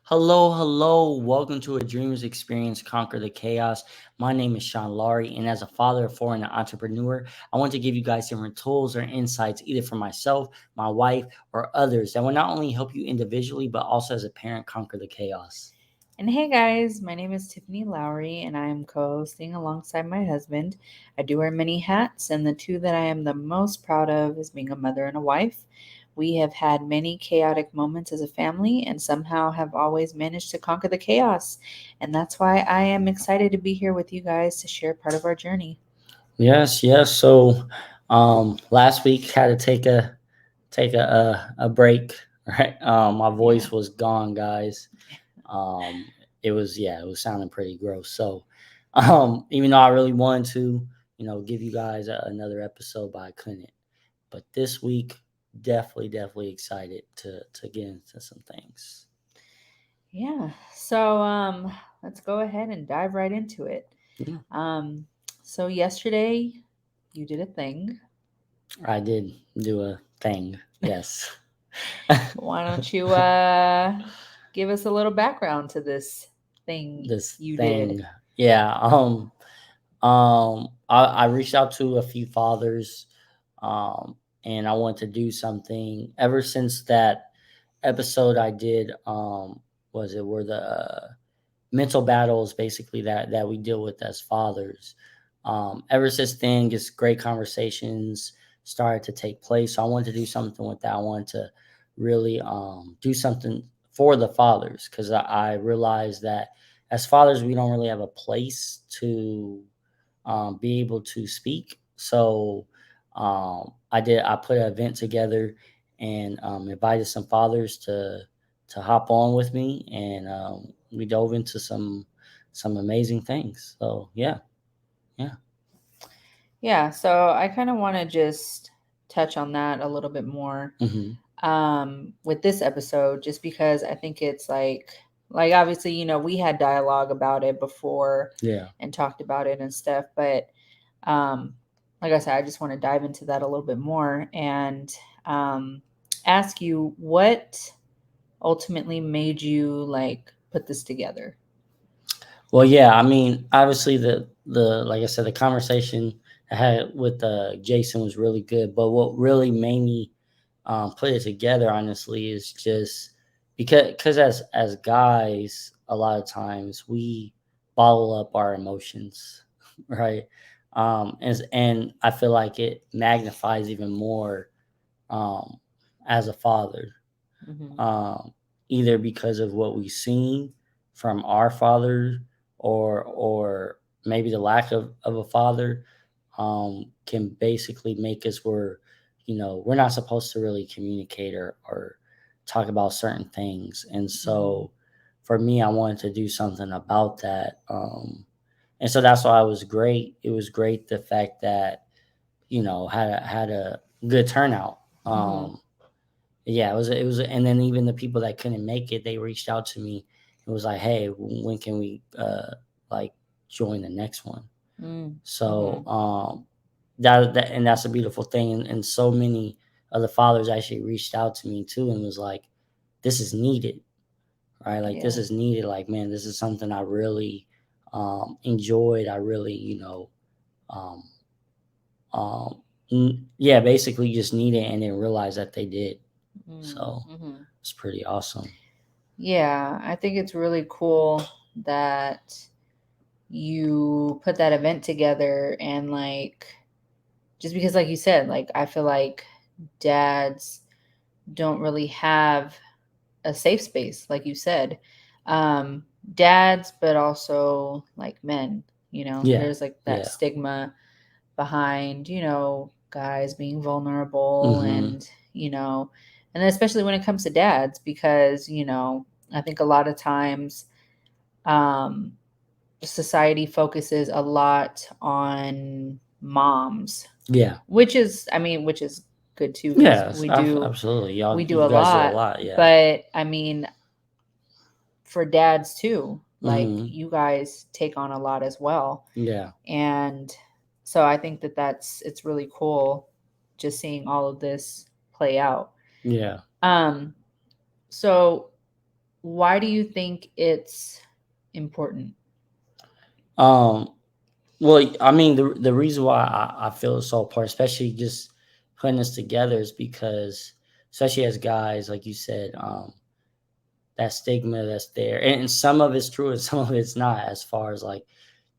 Hello, hello. Welcome to A Dreamer's Experience Conquer the Chaos. My name is Sean Laurie, and as a father of four and an entrepreneur, I want to give you guys different tools or insights, either for myself, my wife, or others, that will not only help you individually, but also as a parent conquer the chaos. And hey guys, my name is Tiffany Lowry, and I am co hosting alongside my husband. I do wear many hats, and the two that I am the most proud of is being a mother and a wife. We have had many chaotic moments as a family and somehow have always managed to conquer the chaos. And that's why I am excited to be here with you guys to share part of our journey. Yes, yes. Last week had to take a break. Right, my Yeah. voice was gone, guys. Um, it was sounding pretty gross. Even though I really wanted to, give you guys another episode, but I couldn't. But this week, definitely excited to get into some things. Yeah. So let's go ahead and dive right into it. Yeah, Um, so yesterday you did a thing. I did do a thing. Yes. Why don't you give us a little background to this thing This you did? thing. Yeah. I reached out to a few fathers, um, and I wanted to do something. Ever since that episode I did, was it where the mental battles basically that we deal with as fathers. Ever since then, just great conversations started to take place. So I wanted to do something with that. I wanted to really do something for the fathers, because I realized that as fathers we don't really have a place to be able to speak. I put an event together and invited some fathers to hop on with me, and we dove into some amazing things. So yeah, yeah. Yeah, so I kind of want to just touch on that a little bit more Hmm. with this episode, just because I think it's like obviously, we had dialogue about it before Yeah. and talked about it and stuff, but um, like I said, I just want to dive into that a little bit more and um, ask you what ultimately made you like put this together. Well, yeah. I mean, obviously the like I said, the conversation I had with Jason was really good. But what really made me put it together, honestly, is just because as guys, a lot of times we bottle up our emotions, right? And I feel like it magnifies even more um, as a father, Hmm. um, either because of what we've seen from our father, or maybe the lack of a father, can basically make us where we're not supposed to really communicate or talk about certain things. And Hmm. so for me, I wanted to do something about that. And so that's why it was great, the fact that had a good turnout. Hmm. Yeah, it was, and then even the people that couldn't make it, they reached out to me. It was like, hey, when can we like join the next one? So Hmm. and that's a beautiful thing. And so many of the fathers actually reached out to me too, and was like, this is needed, right? Like, this Yeah. is needed. Like, man, this is something I really enjoyed. I really, um, um, yeah, basically just needed, and didn't realize that they did. So Mm-hmm. it's pretty awesome. Yeah, I think it's really cool that you put that event together and like just because like you said, like I feel like dads don't really have a safe space, like you said. Um, Dads, but also like men, Yeah, there's like that yeah. stigma behind, guys being vulnerable Mhm. and especially when it comes to dads, because, I think a lot of times um, society focuses a lot on moms, Yeah. which is good too, because Yes, absolutely. we Y'all do you a guys do a lot, lot, yeah. but I mean, for dads too, like Mhm. you guys take on a lot as well. Yeah. And so I think that it's really cool just seeing all of this play out. Yeah. Um, so Why do you think it's important? Um, well, I mean, the reason why I feel it's so important, especially just putting this together, is because, especially as guys, like you said, that stigma that's there, and some of it's true and some of it's not, as far as like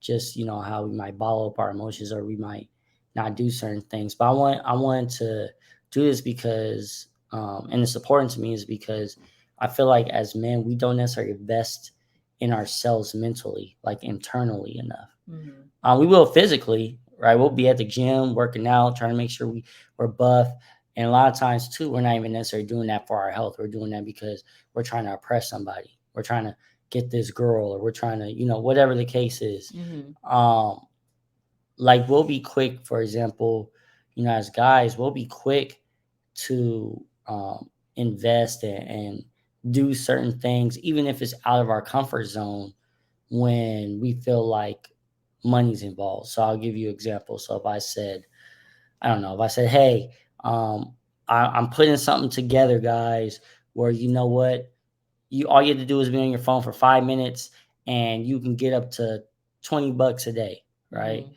just how we might bottle up our emotions or we might not do certain things. But I wanted to do this because, and it's important to me, is because I feel like as men we don't necessarily invest in ourselves mentally, like internally enough. Mm-hmm. We will physically, right? We'll be at the gym working out, trying to make sure we're buff. And a lot of times too, we're not even necessarily doing that for our health. We're doing that because we're trying to oppress somebody. We're trying to get this girl, or we're trying to, whatever the case is. Mm-hmm. Um, like we'll be quick, for example, as guys, we'll be quick to invest and do certain things, even if it's out of our comfort zone, when we feel like money's involved. So I'll give you an example. So if I said, I don't know, if I said, hey, I'm putting something together, guys, where you know what, you all you have to do is be on your phone for 5 minutes and you can get up to $20 a day, right? Mm-hmm.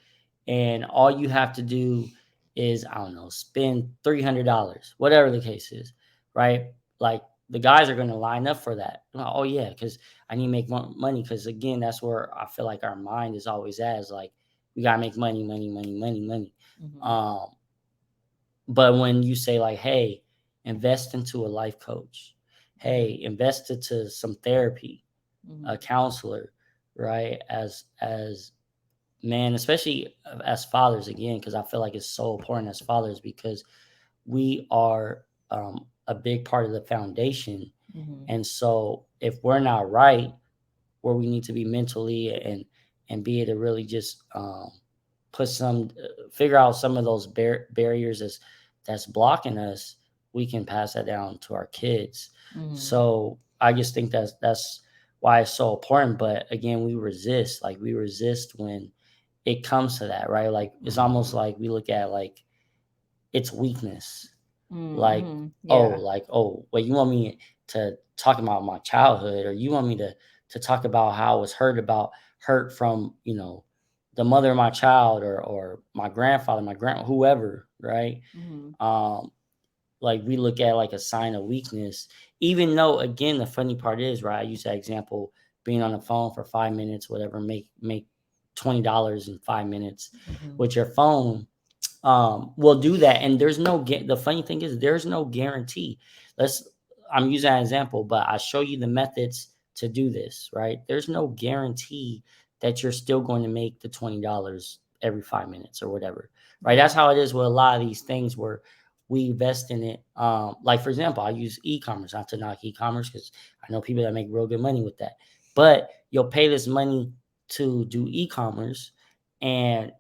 And all you have to do is, I don't know, spend $300, whatever the case is, right? Like the guys are going to line up for that. Oh yeah, because I need to make money. Because again, that's where I feel like our mind is always at, is like we gotta make money, money, money, money, money. Mm-hmm. Um, but when you say like, hey, invest into a life coach, hey, invest into some therapy, a Mm-hmm. counselor, right? As man, especially as fathers, again, because I feel like it's so important as fathers, because we are a big part of the foundation. Mm-hmm. And so if we're not right where we need to be mentally, and be able to really just put some figure out some of those barriers that's blocking us, we can pass that down to our kids. Mm-hmm. So I just think that's why it's so important. But again, we resist when it comes to that, right? Like it's almost like we look at like it's weakness. Like, Mm-hmm. oh, Yeah. wait, you want me to talk about my childhood, or you want me to talk about how I was hurt from, the mother of my child, or my grandfather, my grand whoever, right? Mm-hmm. Um, like we look at like a sign of weakness, even though, again, the funny part is, right, I use that example, being on the phone for 5 minutes, whatever, make $20 in 5 minutes Mm-hmm. with your phone. Will do that, and the funny thing is there's no guarantee. let's I'm using that example, but I show you the methods to do this, right? There's no guarantee that you're still going to make the $20 every 5 minutes or whatever, right? That's Yeah. how it is with a lot of these things where we invest in it. Like for example, I use e-commerce, not to knock e-commerce, because I know people that make real good money with that, but you'll pay this money to do e-commerce, and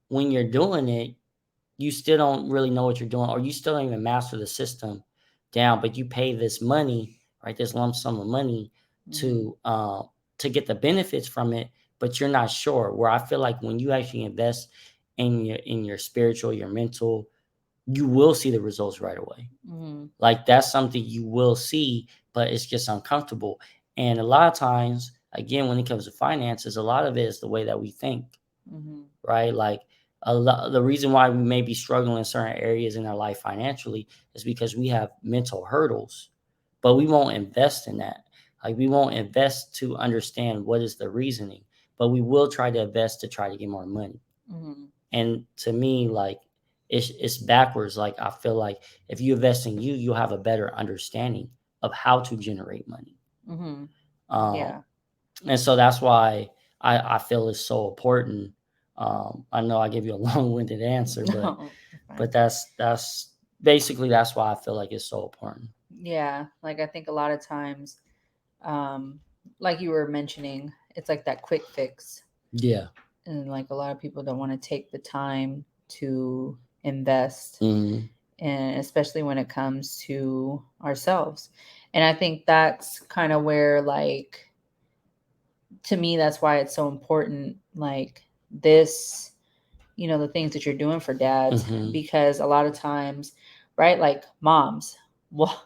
when you're doing it, you still don't really know what you're doing, or you still don't even master the system down, but you pay this money, right, this lump sum of money, Mm-hmm. to get the benefits from it, but you're not sure. Where I feel like when you actually invest in your spiritual, your mental, you will see the results right away. Mm-hmm. Like that's something you will see, but it's just uncomfortable. And a lot of times, again, when it comes to finances, a lot of it is the way that we think, Mm-hmm. right? Like the reason why we may be struggling in certain areas in our life financially is because we have mental hurdles, but we won't invest in that. Like we won't invest to understand what is the reasoning, but we will try to invest to try to get more money. Mm-hmm. And to me, like it's backwards. Like I feel like if you invest in you, you'll have a better understanding of how to generate money. Mm-hmm. Um, Yeah. and so that's why I feel it's so important. I know I gave you a long-winded answer, but No, you're fine. but that's basically that's why I feel like it's so important. Yeah. Like I think a lot of times, um, like you were mentioning, it's like that quick fix. Yeah. And like a lot of people don't want to take the time to invest, Hmm. and especially when it comes to ourselves. And I think that's kind of where, like, to me, that's why it's so important, like this, the things that you're doing for dads, Hmm. because a lot of times, right, like moms, well,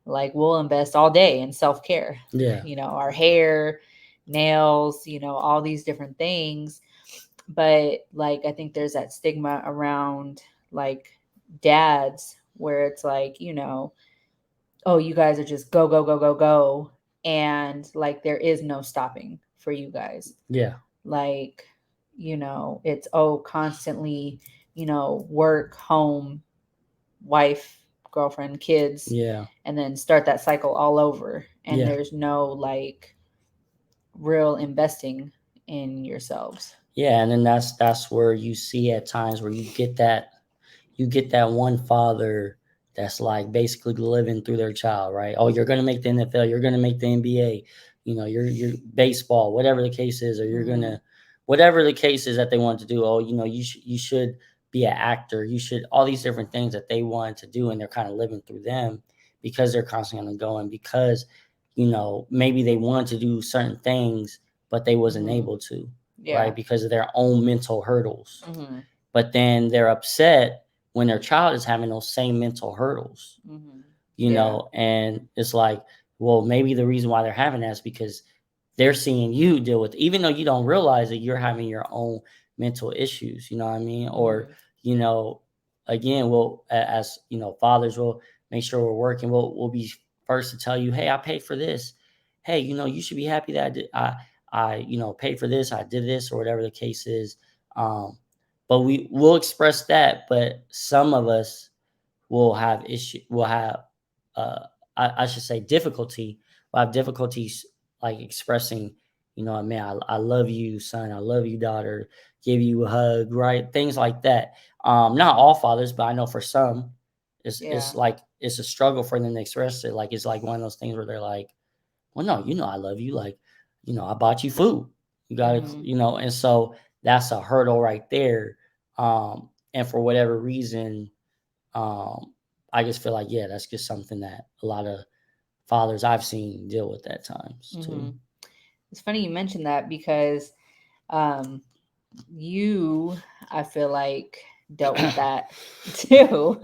like we'll invest all day in self-care, Yeah. our hair, nails, all these different things. But like I think there's that stigma around like dads where it's like, oh, you guys are just go go go go go, and like there is no stopping for you guys. Yeah. Like, it's oh constantly, work, home, wife, girlfriend, kids, Yeah. and then start that cycle all over. And Yeah. there's no like real investing in yourselves. Yeah. And then that's where you see at times where you get that one father that's like basically living through their child, right? Oh, you're gonna make the NFL, you're gonna make the NBA, you're baseball, whatever the case is, or you're Mm-hmm. gonna whatever the case is that they want to do. Oh, you should be an actor. You should all these different things that they wanted to do, and they're kind of living through them because they're constantly going because maybe they wanted to do certain things, but they wasn't Mm-hmm. able to, right? Yeah. Because of their own mental hurdles. Mm-hmm. But then they're upset when their child is having those same mental hurdles, Mm-hmm. Yeah. and it's like, well, maybe the reason why they're having that is because they're seeing you deal with, even though you don't realize that you're having your own mental issues, you know what I mean? Or, Mm-hmm. you know, again, as fathers will make sure we're working. We'll be first to tell you, hey, I paid for this. Hey, you should be happy that I paid for this, I did this, or whatever the case is. But we will express that, but some of us will have uh I should say difficulty will have difficulties like expressing, man, I love you, son, I love you, daughter, give you a hug, right? Things like that. Not all fathers, but I know for some it's Yeah. like it's a struggle for them to express it. Like it's like one of those things where they're like, well, no, I love you. Like, I bought you food. You gotta, Mm-hmm. and so that's a hurdle right there. And for whatever reason, um, I just feel like, yeah, that's just something that a lot of fathers I've seen deal with at times Mm-hmm. too. It's funny you mentioned that because um, you, I feel like, dealt with that too.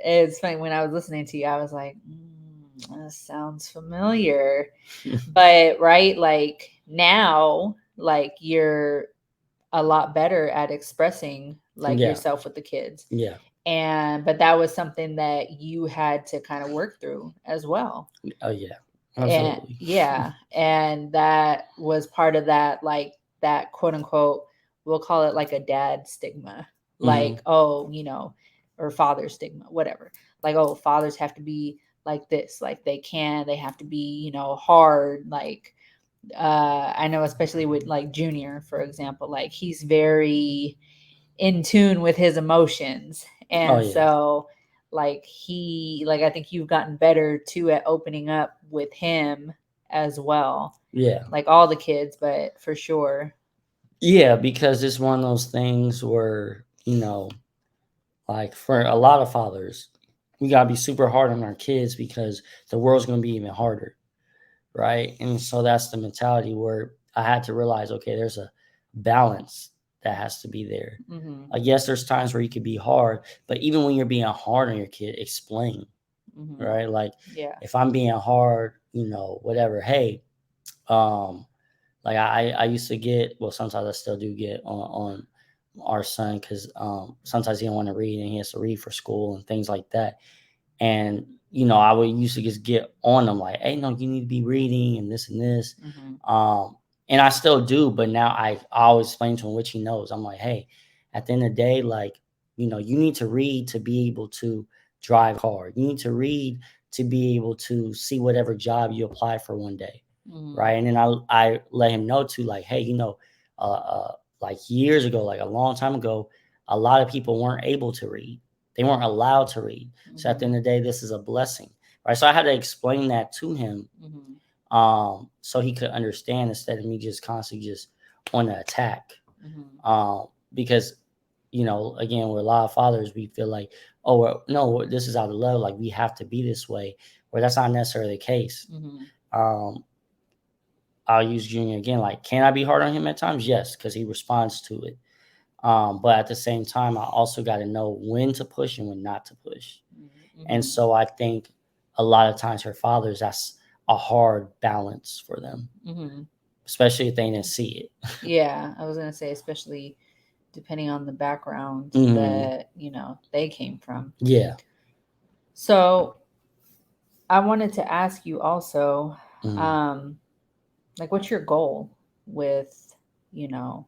It's funny when I was listening to you, I was like, that sounds familiar. But right, like now, like you're a lot better at expressing like Yeah, yourself with the kids. yeah, And but that was something that you had to kind of work through as well. oh yeah, And absolutely. yeah, and that was part of that, like that quote unquote, we'll call it like a dad stigma, Hmm. like, oh, or father stigma, whatever. Like, oh, fathers have to be like this, like they have to be, hard, like I know especially with like Junior, for example, like he's very in tune with his emotions. Oh And yeah, so like I think you've gotten better too at opening up with him as well. yeah, Like all the kids, but for sure. yeah. Because it's one of those things where like for a lot of fathers, we gotta be super hard on our kids because the world's gonna be even harder, right? And so that's the mentality where I had to realize, okay, there's a balance that has to be there. Mhm. Like, yes, there's times where you could be hard, but even when you're being hard on your kid, explain, Mhm. right? Like, Yeah. if I'm being hard, whatever, hey, um, like I used to get, well, sometimes I still do get on our son because sometimes he don't want to read and he has to read for school and things like that. And I would used to just get on them like, hey, no, you need to be reading and this and this. Mhm. Um, and I still do, but now I always explain to him, which he knows. I'm like, hey, at the end of the day, like, you need to read to be able to drive a car. You need to read to be able to see whatever job you apply for one day, Mhm. right? And then I let him know too, like, hey, uh, like years ago, like a long time ago, a lot of people weren't able to read. They weren't allowed to read. So at the Mhm. end of the day, this is a blessing, right? So I had to explain that to him, Mhm. so he could understand instead of me just constantly just on the attack. Mhm. Because again, with a lot of fathers, we feel like, oh well, no, this is out of love, like we have to be this way, where that's not necessarily the case. Mhm. Um, I'll use Junior again. Like, can I be hard on him at times? Yes, because he responds to it. But at the same time, I also got to know when to push and when not to push. And Mhm. so I think a lot of times for fathers, that's a hard balance for them, Mhm. especially if they didn't see it. Yeah, I was gonna say, especially depending on the background Hmm. that they came from. Yeah. So I wanted to ask you also, Hmm. um, like, what's your goal with you know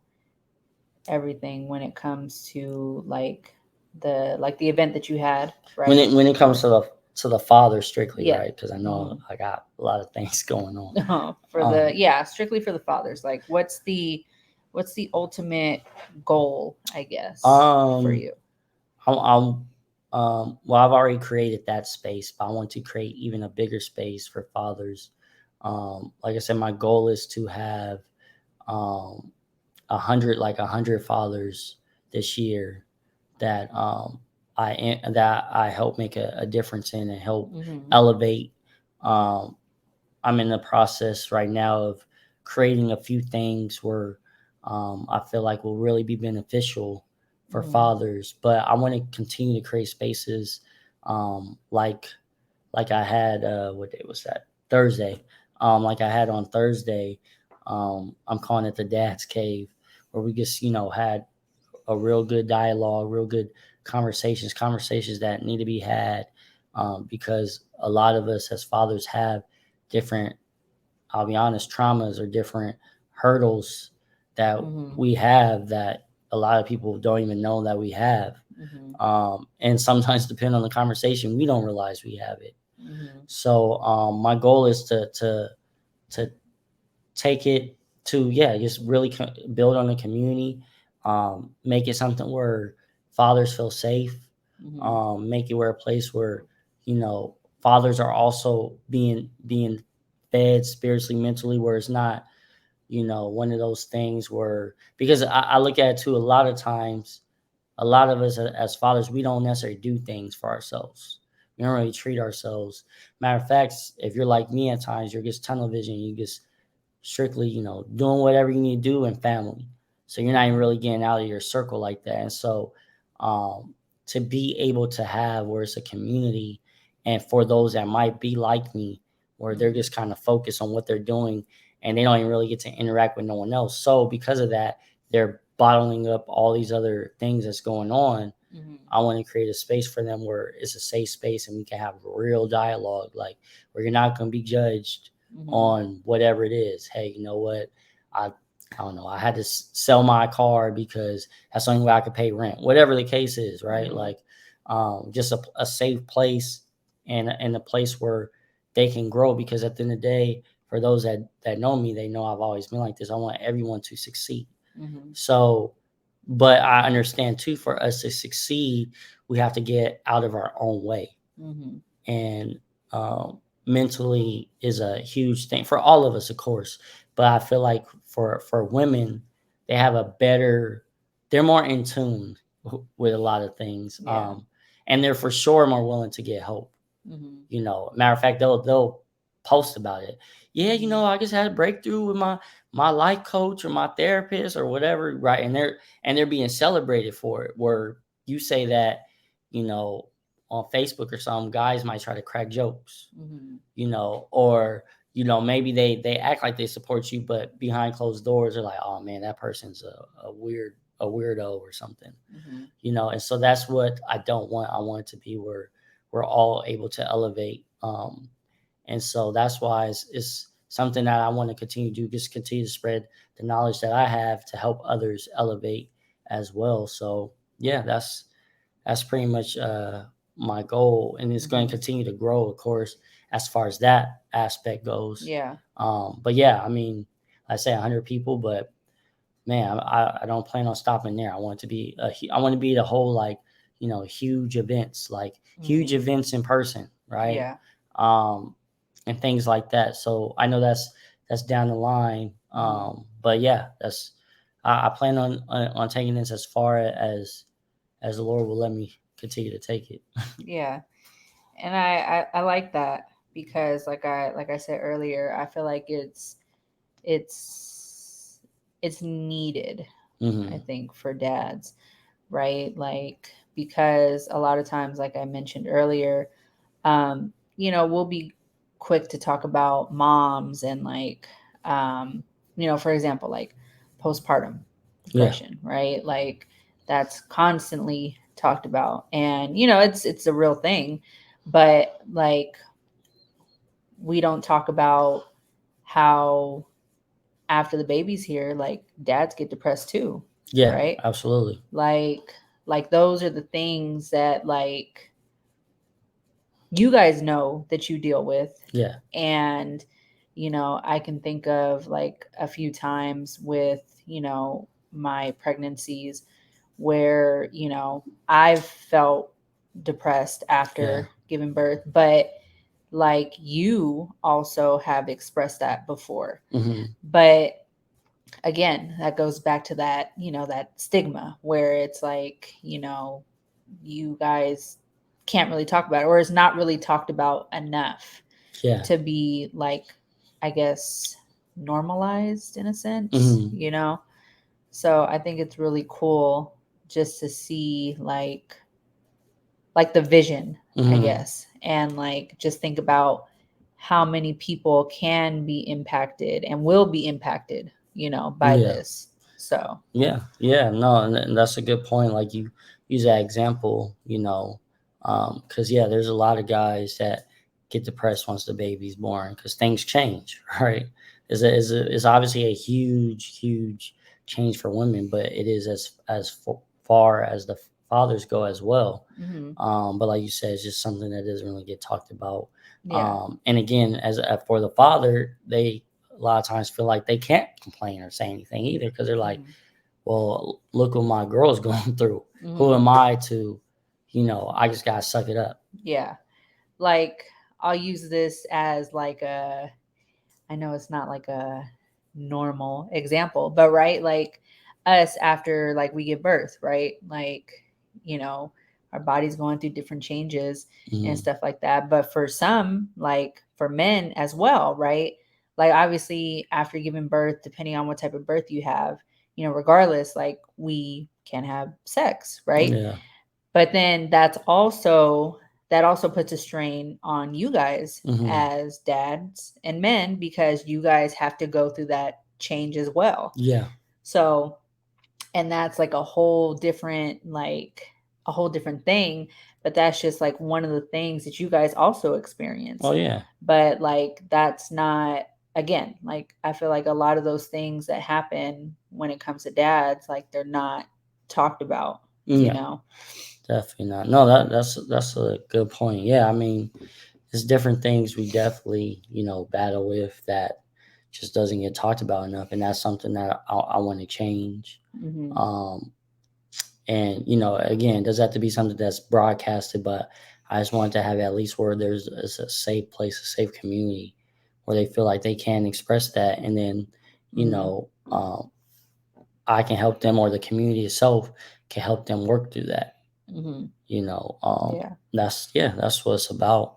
everything when it comes to the event that you had, When right? it comes to the father strictly, Yeah. right? Because I know Hmm. I got a lot of things going on. For the Um, yeah, strictly for the fathers. Like, what's the ultimate goal, I guess, for um, you? well, I've already created that space, but I want to create even a bigger space for fathers. Like I said, my goal is to have um, 100 fathers this year that that I help make a difference in and help Hmm. elevate. Um, I'm in the process right now of creating a few things where I feel like will really be beneficial for Hmm. fathers. But I want to continue to create spaces like I had what day was that? Thursday. Like I had on Thursday. I'm calling it the Dad's Cave, where we just had a real good dialogue, real good conversations that need to be had, because a lot of us as fathers have different, I'll be honest, traumas or different hurdles that Hmm. we have that a lot of people don't even know that we have. Hmm. And sometimes, depending on the conversation, we don't realize we have it. Hmm. So my goal is to take it to, yeah, just really build on the community, make it something where fathers feel safe, Hmm. make it where a place where fathers are also being fed spiritually, mentally, where it's not one of those things where, because I look at it too, a lot of times, a lot of us as fathers, we don't necessarily do things for ourselves. We don't really treat ourselves. Matter of fact, if you're like me at times, you're just tunnel vision. You just strictly, doing whatever you need to do in family. So you're not even Hmm. really getting out of your circle like that. And so um, to be able to have where it's a community, and for those that might be like me, where they're Hmm. just kind of focused on what they're doing and they don't even really get to interact with no one else. So because of that, they're bottling up all these other things that's going on. Hmm. I want to create a space for them where it's a safe space and we can have real dialogue, like where you're not going to be judged Hmm. on whatever it is. Hey, you know what? I I don't know. I had to sell my car because that's the only way I could pay rent. Whatever the case is, right? Hmm. Like, just a safe place and a place where they can grow. Because at the end of the day, for those that know me, they know I've always been like this. I want everyone to succeed. Hmm. So, but I understand too, for us to succeed, we have to get out of our own way. Hmm. And mentally is a huge thing for all of us, of course. But I feel like for women, they have a better, they're more in tune with a lot of things, Yeah. and they're for sure more willing to get help. Hmm. Matter of fact, they'll post about it. Yeah, Hmm. I just had a breakthrough with my life coach or my therapist or whatever, right? And they're being celebrated for it. Where you say that, you know, on Facebook or something, guys might try to crack jokes, Hmm. or maybe they act like they support you, but behind closed doors they're like, oh man, that person's a weirdo or something. Hmm. And so that's what I don't want. I want it to be where we're all able to elevate. And so that's why it's something that I want to continue to do, just continue to spread the knowledge that I have to help others elevate as well. So yeah, that's pretty much my goal, and it's going to Hmm. continue to grow, of course, as far as that aspect goes. Yeah. But yeah, I mean, I say 100 people, but man, I don't plan on stopping there. I want it to be I want to be the whole, like, huge events, like huge Hmm. events in person, right? Yeah. Um, and things like that. So I know that's down the line. Hmm. But yeah, I plan on taking this as far as the Lord will let me continue to take it. Yeah. And I like that because like I said earlier, I feel like it's it's needed, I Hmm. think, for dads, right? Like, because a lot of times, like I mentioned earlier, we'll be quick to talk about moms and like, um, for example, like postpartum Yeah. depression, right? Like that's constantly talked about, and it's a real thing, but like we don't talk about how after the baby's here, like dads get depressed too, Yeah. right? Absolutely. Like those are the things that like you guys know that you deal with. Yeah. And I can think of like a few times with my pregnancies where I've felt depressed Yeah. after giving birth, but like you also have expressed that before. Hmm. But again, that goes back to that that stigma where it's like you guys can't really talk about it, or it's not really talked about enough Yeah. to be like, I guess, normalized in a sense, Hmm. so I think it's really cool just to see like the vision, I Hmm. guess, and like just think about how many people can be impacted and will be impacted, by Yeah. this. So, Yeah, yeah, no, and that's a good point. Like you use that example, because yeah, there's a lot of guys that get depressed once the baby's born because things change, right? Is obviously a huge, huge change for women, but it is far as the fathers go as well. mhm, But like you said, it's just something that doesn't really get talked about. yeah. And again, as for the father, they a lot of times feel like they can't complain or say anything either because they're like, Mhm, well, look what my girl's going through. Who mhm, am I to, I just gotta suck it up. yeah. Like I'll use this as like a, I know it's not like a normal example, but right, like us after like we give birth, right? Like, you know, our body's going through different changes and Mm-hmm. stuff like that. But for some, like for men as well, right? Like obviously after giving birth, depending on what type of birth you have, regardless, like we can have sex, right? Yeah. But then that also puts a strain on you guys Mm-hmm. as dads and men because you guys have to go through that change as well. Yeah. So, and that's like a whole different thing, but that's just like one of the things that you guys also Oh experience. yeah. But like that's not, again, like I feel like a lot of those things that happen when it comes to dads, like they're not talked about, you Yeah. know. Definitely not. No, that's a good point. Yeah, I mean, there's different things we definitely battle with that just doesn't get talked about enough, and that's something that I want to change. Mhm. Um, and again, it doesn't have to be something that's broadcasted, but I just want to have at least where there's a safe place, a safe community where they feel like they can express that, and then you Mhm. know I can help them, or the community itself can help them work through that. Mhm. you know um Yeah. that's yeah, that's what it's about.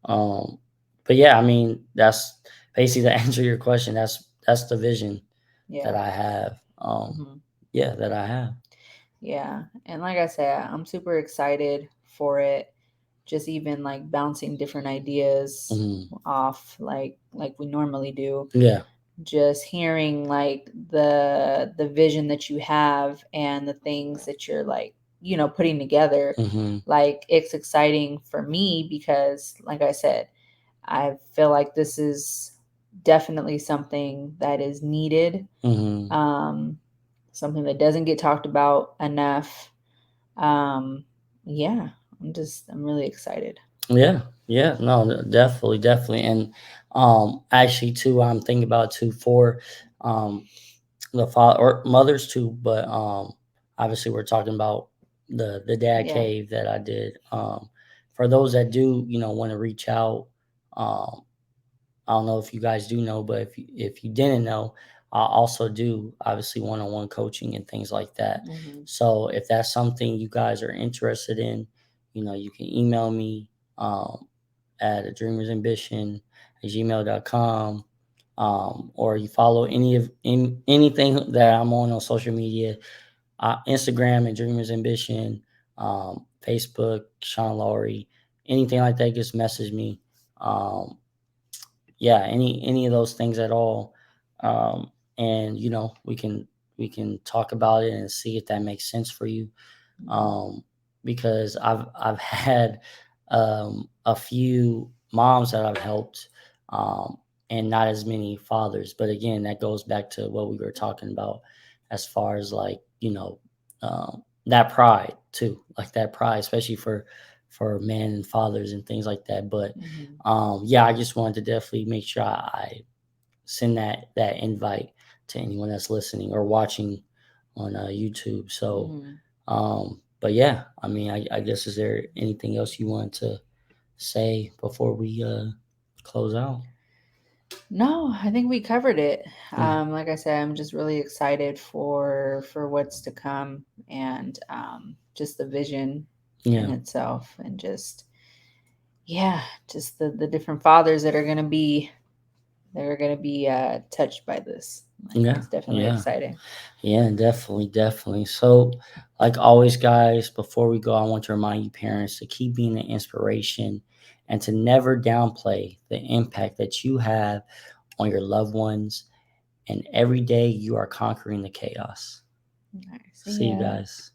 um but yeah, I mean, that's basically to answer your question. That's the vision that Yeah. I have. Mhm. Yeah, that I have. Yeah. And like I said, I'm super excited for it. Just even like bouncing different ideas Hmm. off like we normally do. Yeah. Just hearing like the vision that you have and the things that you're like, putting together. Hmm. Like it's exciting for me because like I said, I feel like this is definitely something that is needed, Hmm. um, something that doesn't get talked about enough. Um, yeah, I'm really excited. Yeah, yeah, no, definitely, definitely. And actually too, I'm thinking about too for um the father or mothers too, but obviously we're talking about the dad Yeah. cave that I did. For those that do want to reach out, um I don't know if you guys do know, but if you didn't know, I also do obviously one-on-one coaching and things like that. Hmm. So if that's something you guys are interested in, you can email me at a dreamer's ambition at gmail.com. Or you follow anything that I'm on social media, Instagram and Dreamers Ambition, Facebook, Sean Lowry, anything like that, just message me. um, yeah, any of those things at all. And we can talk about it and see if that makes sense for you. Mhm. Because I've had a few moms that I've helped, um, and not as many fathers. But again, that goes back to what we were talking about, as far as like that pride too, like that pride, especially for men and fathers and things like that. But Mhm. yeah, I just wanted to definitely make sure I send that invite to anyone that's listening or watching on YouTube. So, Mhm. but yeah, I mean, I guess, is there anything else you want to say before we close out? No, I think we covered it. Yeah, Like I said, I'm just really excited for what's to come, and just the vision in yeah, itself, and just yeah, just the different fathers that are gonna be touched by this. Like yeah, it's definitely yeah, exciting. yeah, definitely, definitely. So, like always, guys, before we go, I want to remind you, parents, to keep being an inspiration and to never downplay the impact that you have on your loved ones. And every day you are conquering the chaos. All right, see See you ya. guys.